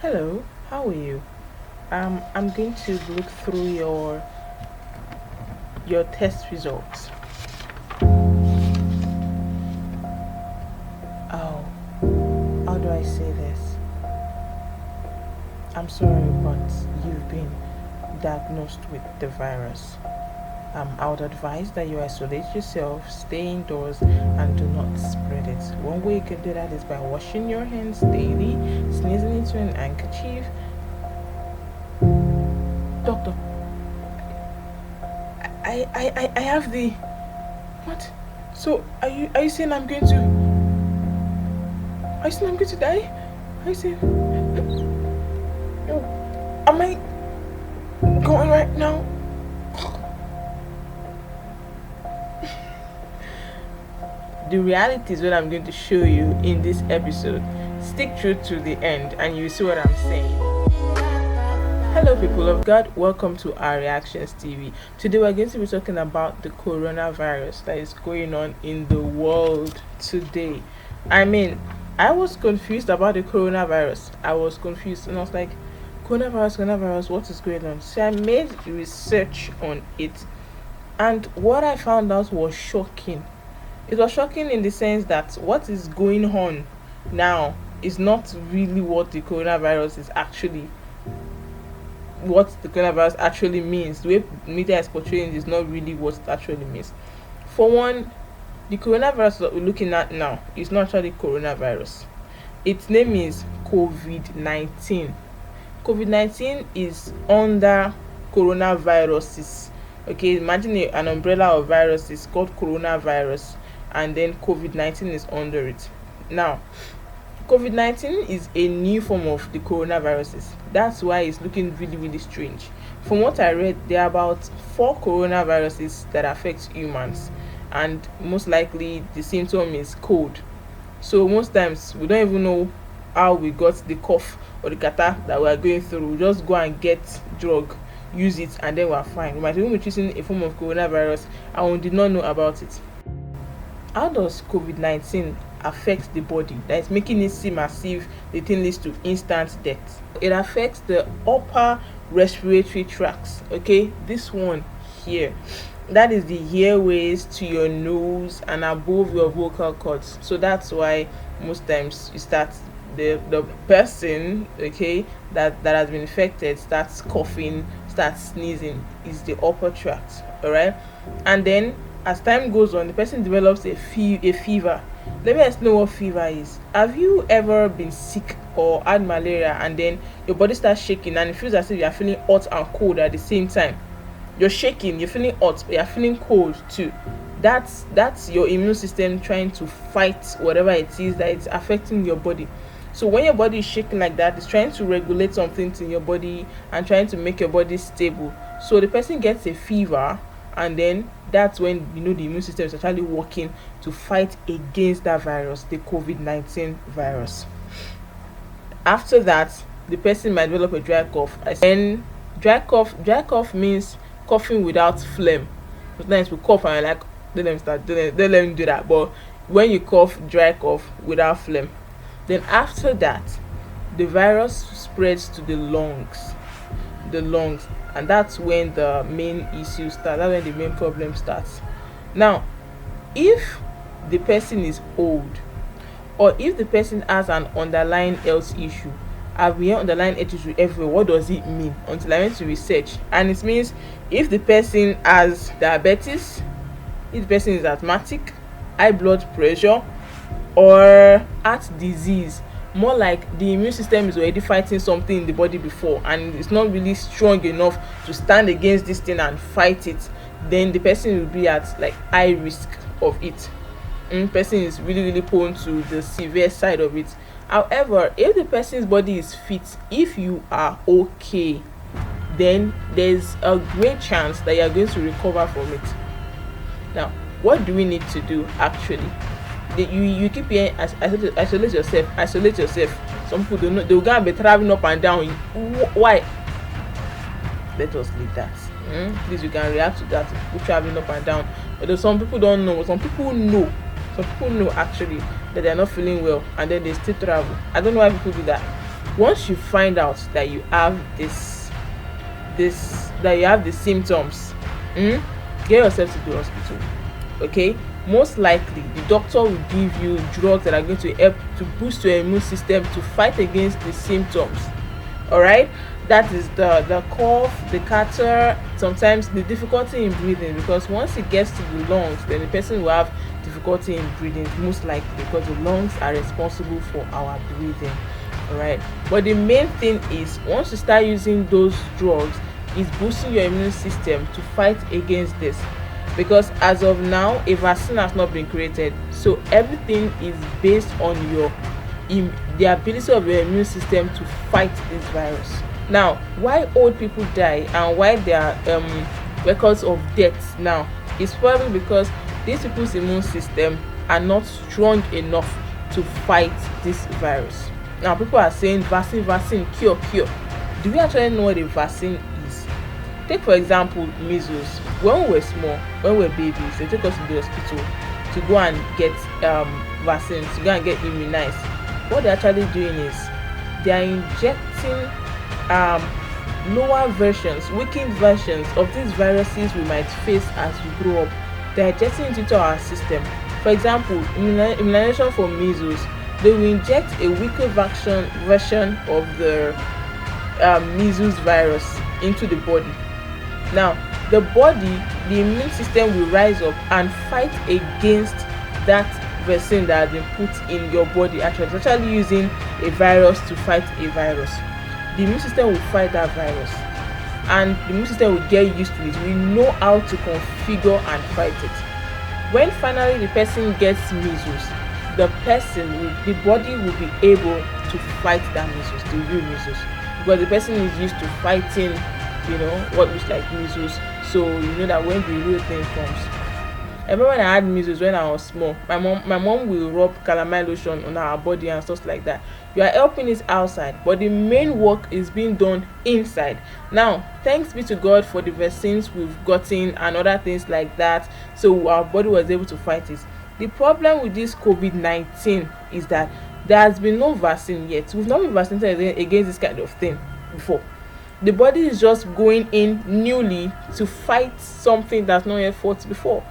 Hello, how are you? I'm going to look through your test results. Oh, how do I say this? I'm sorry, but you've been diagnosed with the virus. I would advise that you isolate yourself, stay indoors, and do not spread it. One way you can do that is by washing your hands daily, sneezing into an handkerchief. Doctor, I have the what? So are you saying I'm going to? Are you saying I'm going to die? Are you saying? Am I going right now? The reality is what I'm going to show you in this episode. Stick through to the end and you see what I'm saying. Hello, people of God. Welcome to our Reactions TV. Today, we're going to be talking about the coronavirus that is going on in the world today. I mean, I was confused about the coronavirus. I was confused and I was like, coronavirus, what is going on? So I made research on it, and what I found out was shocking. It was shocking in the sense that what is going on now is not really what the coronavirus actually means. The way media is portraying it is not really what it actually means. For one, the coronavirus that we're looking at now is not actually coronavirus. Its name is COVID 19. COVID 19 is under coronaviruses. Okay, imagine an umbrella of viruses called coronavirus, and then COVID 19 is under it. Now, COVID 19 is a new form of the coronaviruses. That's why it's looking really, really strange. From what I read, there are about four coronaviruses that affect humans, and most likely the symptom is cold. So, most times we don't even know how we got the cough or the catarrh that we are going through. We just go and get drug, use it, and then we're fine. We might even be treating a form of coronavirus and we did not know about it. How does COVID 19 affect the body that is making it seem as if the thing leads to instant death? It affects the upper respiratory tracts. Okay, this one here, that is the airways to your nose and above your vocal cords. So that's why most times you start the person, okay, that has been infected starts coughing, starts sneezing, is the upper tract. All right, and then as time goes on, the person develops a fever. Let me explain what fever is. Have you ever been sick or had malaria and then your body starts shaking and it feels as if you're feeling hot and cold at the same time? You're shaking, you're feeling hot, but you're feeling cold too. That's your immune system trying to fight whatever it is that is affecting your body. So when your body is shaking like that, it's trying to regulate some things in your body and trying to make your body stable. So the person gets a fever, and then that's when the immune system is actually working to fight against that virus, the COVID 19 virus. After that, the person might develop a dry cough. And dry cough means coughing without phlegm. Sometimes we cough and you're like, don't let me do that. But when you cough, dry cough without phlegm, then after that, the virus spreads to the lungs, and that's when the main issue starts. That's when the main problem starts. Now, if the person is old, or if the person has an underlying health issue, I've been underlying health issue everywhere. What does it mean? Until I went to research, and it means if the person has diabetes, if the person is asthmatic, high blood pressure, or heart disease, more like the immune system is already fighting something in the body before and it's not really strong enough to stand against this thing and fight it, then the person will be at like high risk of it. Person is really, really prone to the severe side of it. However, if the person's body is fit, if you are okay, then there's a great chance that you are going to recover from it. Now, what do we need to do actually? You keep hearing isolate yourself. Some people don't know, they'll go and be traveling up and down. Why? Let us leave that. Please, you can react to that. People traveling up and down, but some people don't know. Some people know actually that they're not feeling well and then they still travel. I don't know why people do that. once you find out that you have this that you have the symptoms, mm, get yourself to the hospital. Okay, most likely the doctor will give you drugs that are going to help to boost your immune system to fight against the symptoms. All right, that is the cough, the catarrh, sometimes the difficulty in breathing, because once it gets to the lungs, then the person will have difficulty in breathing, most likely because the lungs are responsible for our breathing. All right, but the main thing is, once you start using those drugs, is boosting your immune system to fight against this, because as of now a vaccine has not been created, so everything is based on the ability of your immune system to fight this virus. Now, why old people die and why there are records of deaths now is probably because these people's immune system are not strong enough to fight this virus. Now, people are saying vaccine, cure. Do we actually know what a vaccine is? Take for example measles. When we were small, when we were babies, they take us to the hospital to go and get vaccines, to go and get immunized. What they're actually doing is they are injecting lower versions, weakened versions of these viruses we might face as we grow up. They're injecting it into our system. For example, immunization for measles, they will inject a weaker version of the measles virus into the body. Now, the the immune system will rise up and fight against that vaccine that has been put in your body. Actually, it's actually using a virus to fight a virus. The immune system will fight that virus, and the immune system will get used to it. We know how to configure and fight it. When finally the person gets measles, the body will be able to fight that measles, the real measles, because the person is used to fighting, what looks like measles. So you know that when the real thing comes. I remember when I had measles when I was small. My mom will rub calamine lotion on our body and stuff like that. You are helping it outside, but the main work is being done inside. Now, thanks be to God for the vaccines we've gotten and other things like that, so our body was able to fight it. The problem with this COVID-19 is that there has been no vaccine yet. We've not been vaccinated against this kind of thing before. The body is just going in newly to fight something that's not yet fought before.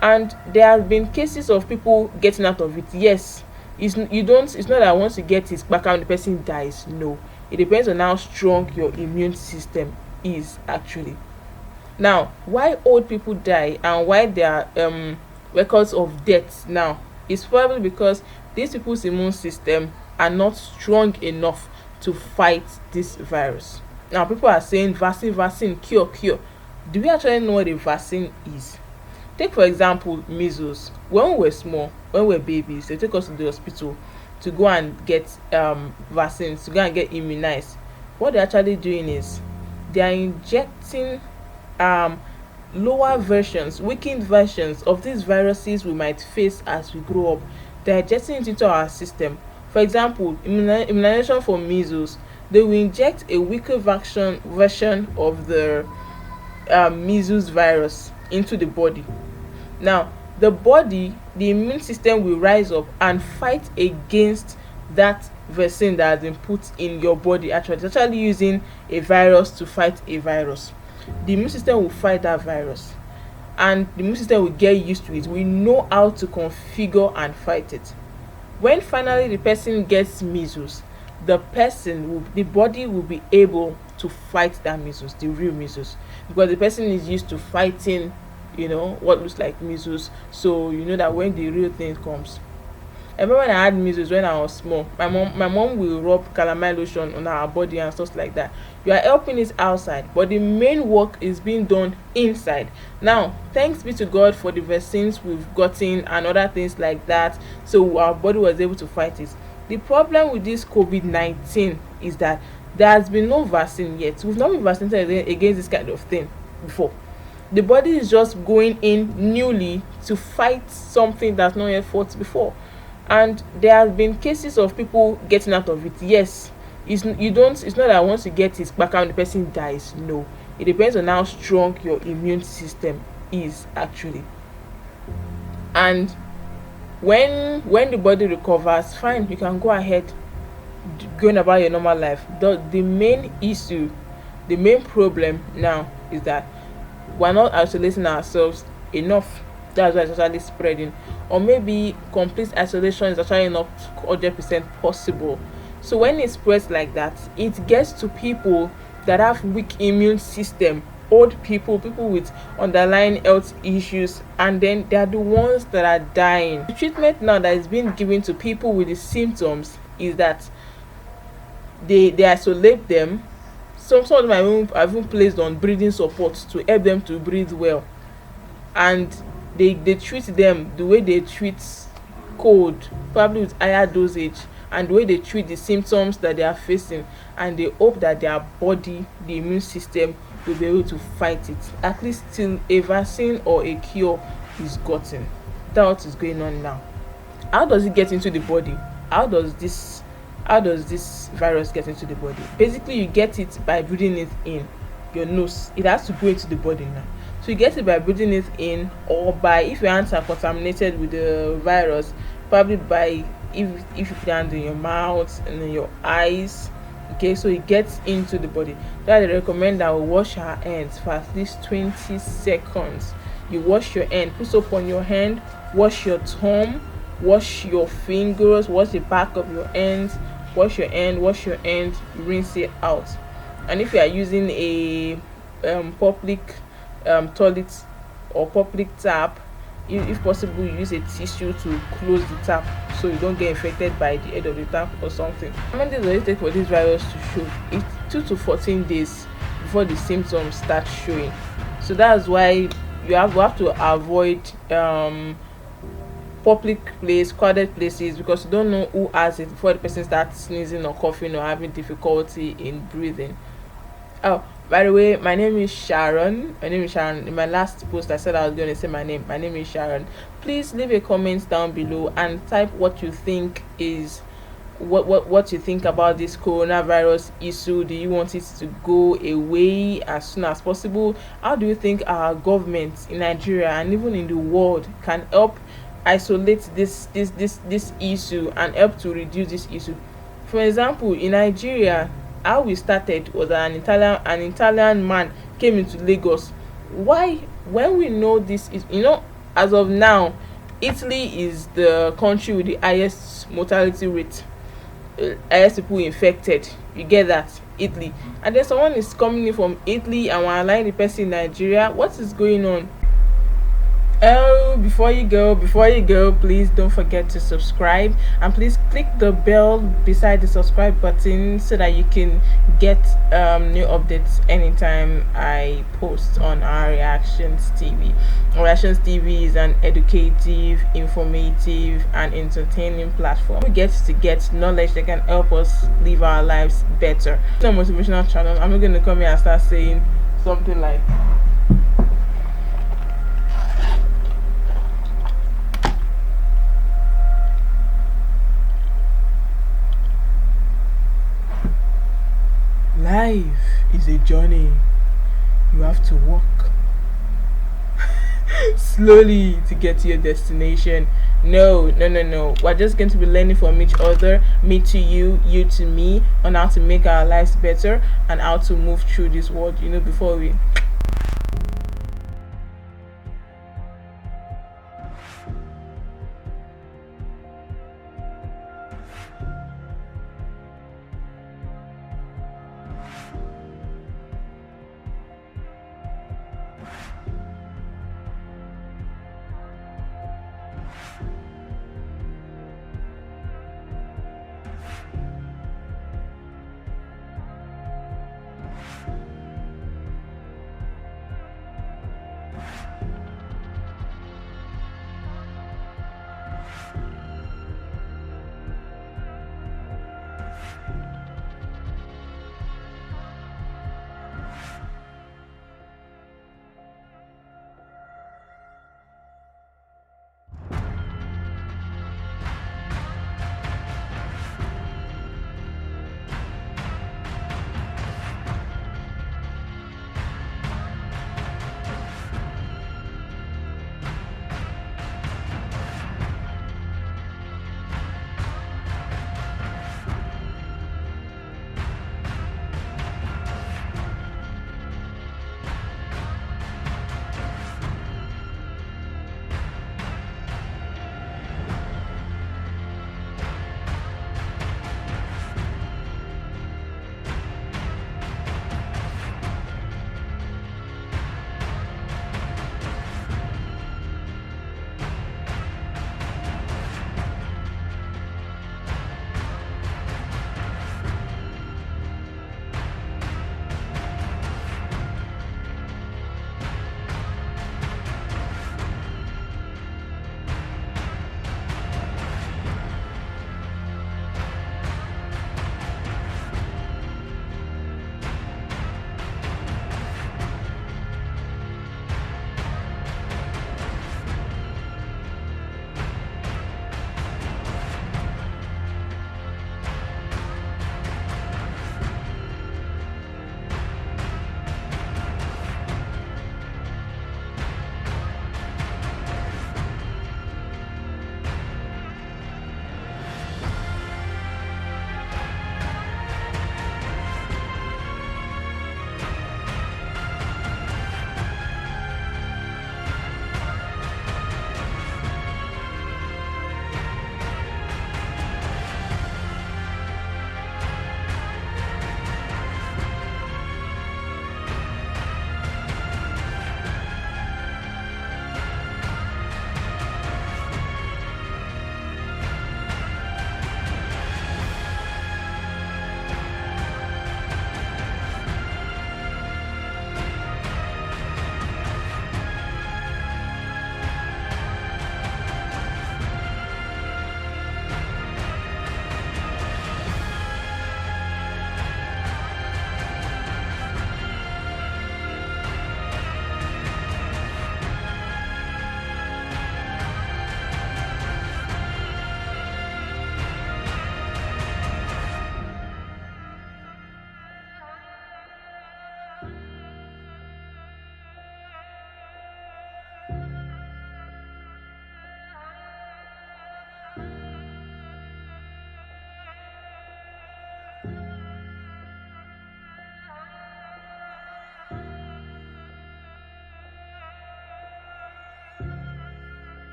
And there have been cases of people getting out of it. Yes, it's not that once you get it back and the person dies. No, it depends on how strong your immune system is actually. Now, why old people die and why there are records of deaths now is probably because these people's immune system are not strong enough to fight this virus. Now, people are saying vaccine, cure. Do we actually know what a vaccine is? Take for example measles. When we were small, when we were babies, they take us to the hospital to go and get vaccines, to go and get immunized. What they're actually doing is they are injecting lower versions, weakened versions of these viruses we might face as we grow up. They're injecting it into our system. For example, immunization for measles, they will inject a weaker version of the measles virus into the body. Now, the immune system will rise up and fight against that vaccine that has been put in your body. Actually, it's actually using a virus to fight a virus. The immune system will fight that virus, and the immune system will get used to it. We know how to configure and fight it. When finally the person gets measles, the body will be able to fight that measles, the real measles, because the person is used to fighting what looks like measles. So you know that when the real thing comes. I remember when I had measles when I was small. My mom will rub calamine lotion on our body and stuff like that. You are helping it outside, but the main work is being done inside. Now, thanks be to God for the vaccines we've gotten and other things like that, so our body was able to fight it. The problem with this COVID-19 is that there has been no vaccine yet. We've not been vaccinated against this kind of thing before. The body is just going in newly to fight something that's not yet fought before. And there have been cases of people getting out of it. Yes, it's not that once you get it back and the person dies. No, it depends on how strong your immune system is actually. And when the body recovers, fine, you can go ahead. going about your normal life. The main issue, the main problem now is that we're not isolating ourselves enough. That's why it's actually spreading. Or maybe complete isolation is actually not 100% possible. So when it spreads like that, it gets to people that have weak immune system, old people, people with underlying health issues, and then they are the ones that are dying. The treatment now that is being given to people with the symptoms is that they isolate them. Some of them are even placed on breathing support to help them to breathe well, and they treat them the way they treat cold, probably with higher dosage, and the way they treat the symptoms that they are facing, and they hope that their body, the immune system, will be able to fight it, at least till a vaccine or a cure is gotten. That's what is going on now. How does it get into the body? how does this how does this virus get into the body? Basically, you get it by breathing it in your nose. It has to go into the body now. So you get it by breathing it in, or by, if your hands are contaminated with the virus, probably by, if you put your hands in your mouth and in your eyes. Okay, so it gets into the body. That they recommend that we wash our hands for at least 20 seconds. You wash your hand, put soap on your hand, wash your thumb, wash your fingers, wash the back of your hands, wash your hand, rinse it out. And if you are using a public toilet or public tap, if possible, you use a tissue to close the tap so you don't get infected by the head of the tap or something. How many days does it take for this virus to show? It's 2 to 14 days before the symptoms start showing. So that's why we have to avoid public place, crowded places, because you don't know who has it before the person starts sneezing or coughing or having difficulty in breathing. Oh, by the way, my name is Sharon. In my last post, I said I was going to say my name. My name is Sharon. Please leave a comment down below and type what you think is what you think about this coronavirus issue. Do you want it to go away as soon as possible? How do you think our government in Nigeria and even in the world can help isolate this issue and help to reduce this issue? For example, in Nigeria, how we started was an Italian man came into Lagos. Why? When we know this is, as of now, Italy is the country with the highest mortality rate, highest people infected. You get that? Italy. And then someone is coming in from Italy and we're allowing the person in Nigeria. What is going on? Oh, before you go, please don't forget to subscribe, and please click the bell beside the subscribe button so that you can get new updates anytime I post on our Reactions TV. Reactions TV is an educative, informative, and entertaining platform. We get to get knowledge that can help us live our lives better. It's a motivational channel. I'm not going to come here and start saying something like, life is a journey. You have to walk slowly to get to your destination. No. We're just going to be learning from each other, me to you, you to me, on how to make our lives better and how to move through this world, before we